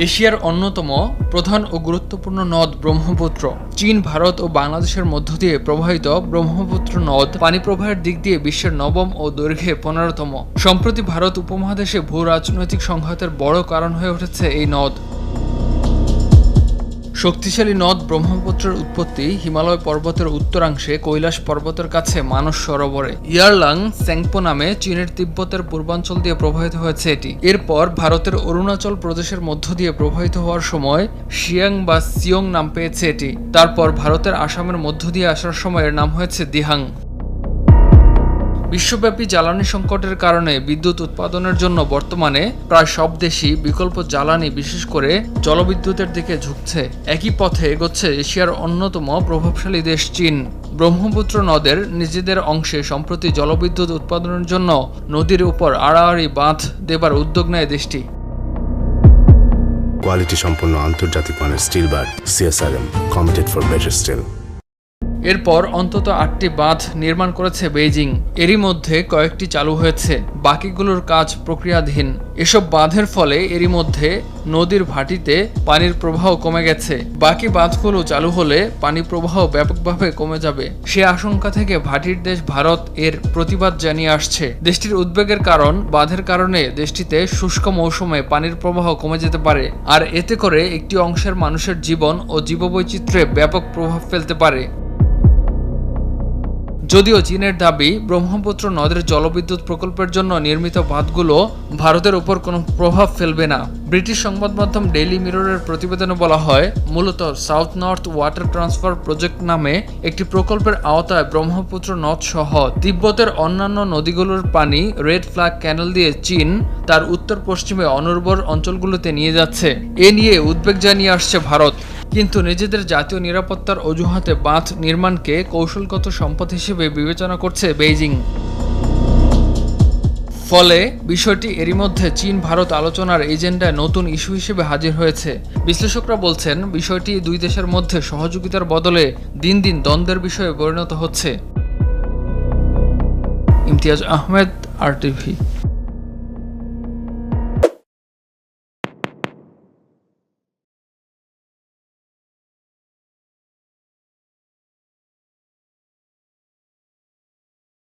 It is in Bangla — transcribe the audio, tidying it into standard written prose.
এশিয়ার অন্যতম প্রধান ও গুরুত্বপূর্ণ নদ ব্রহ্মপুত্র। চীন, ভারত ও বাংলাদেশের মধ্য দিয়ে প্রবাহিত ব্রহ্মপুত্র নদ পানি প্রবাহের দিক দিয়ে বিশ্বের নবম ও দৈর্ঘ্যে 15তম। সম্প্রতি ভারত উপমহাদেশে ভূ রাজনৈতিক সংঘাতের বড় কারণ হয়ে উঠেছে এই নদ। শক্তিশালী নদ ব্রহ্মপুত্রের উৎপত্তি হিমালয় পর্বতের উত্তরাংশে কৈলাস পর্বতের কাছে মানস সরোবরে ইয়ারলাং স্যাংপো নামে চীনের তিব্বতের পূর্বাঞ্চল দিয়ে প্রবাহিত হয়েছে এটি। এরপর ভারতের অরুণাচল প্রদেশের মধ্য দিয়ে প্রবাহিত হওয়ার সময় শিয়াং বা সিয়ং নাম পেয়েছে এটি। তারপর ভারতের আসামের মধ্য দিয়ে আসার সময় এর নাম হয়েছে দিহাং। বিশ্বব্যাপী জ্বালানি সংকটের কারণে বিদ্যুৎ উৎপাদনের জন্য বর্তমানে প্রায় সব দেশই বিকল্প জ্বালানি বিশেষ করে জলবিদ্যুতের দিকে ঝুঁকছে। একই পথে এগোচ্ছে এশিয়ার অন্যতম প্রভাবশালী দেশ চীন। ব্রহ্মপুত্র নদের নিজেদের অংশে সম্প্রতি জলবিদ্যুৎ উৎপাদনের জন্য নদীর উপর আড়াআড়ি বাঁধ দেবার উদ্যোগ নেয় দেশটি। কোয়ালিটি সম্পন্ন আন্তর্জাতিক মানের still bar CSRM, committed for better still. এরপর অন্তত 8টি বাঁধ নির্মাণ করেছে বেইজিং। এরই মধ্যে কয়েকটি চালু হয়েছে, বাকিগুলোর কাজ প্রক্রিয়াধীন। এসব বাঁধের ফলে এরই মধ্যে নদীর ভাটিতে পানির প্রবাহ কমে গেছে। বাকি বাঁধগুলো চালু হলে পানি প্রবাহ ব্যাপকভাবে কমে যাবে। সে আশঙ্কা থেকে ভাটির দেশ ভারত এর প্রতিবাদ জানিয়ে আসছে। দেশটির উদ্বেগের কারণ, বাঁধের কারণে দেশটিতে শুষ্ক মৌসুমে পানির প্রবাহ কমে যেতে পারে, আর এতে করে একটি অংশের মানুষের জীবন ও জীববৈচিত্র্যে ব্যাপক প্রভাব ফেলতে পারে। যদিও চীনের দাবি ব্রহ্মপুত্র নদের জলবিদ্যুৎ প্রকল্পের জন্য নির্মিত বাঁধগুলো ভারতের উপর কোনো প্রভাব ফেলবে না। ব্রিটিশ সংবাদ মাধ্যম ডেইলি মিররের প্রতিবেদনে বলা হয়, মূলত south north water transfer project নামে একটি প্রকল্পের আওতায় ব্রহ্মপুত্র নদ সহ তিব্বতের অন্যান্য নদীগুলোর পানি রেড ফ্ল্যাগ ক্যানেল দিয়ে চীন তার উত্তর পশ্চিমে অনুর্বর অঞ্চলগুলোতে নিয়ে যাচ্ছে। এ নিয়ে উদ্বেগ জানিয়ে আসছে ভারত, কিন্তু নিজেদের জাতীয় নিরাপত্তার অজুহাতে বাঁধ নির্মাণকে কৌশলগত সম্পদ হিসেবে বিবেচনা করছে বেইজিং। ফলে বিষয়টি এরই মধ্যে চীন ভারত আলোচনার এজেন্ডায় নতুন ইস্যু হিসেবে হাজির হয়েছে। বিশ্লেষকরা বলছেন, বিষয়টি দুই দেশের মধ্যে সহযোগিতার বদলে দিন দিন দ্বন্দ্বের বিষয়ে পরিণত হচ্ছে। ইমতিয়াজ আহমেদ, RTV।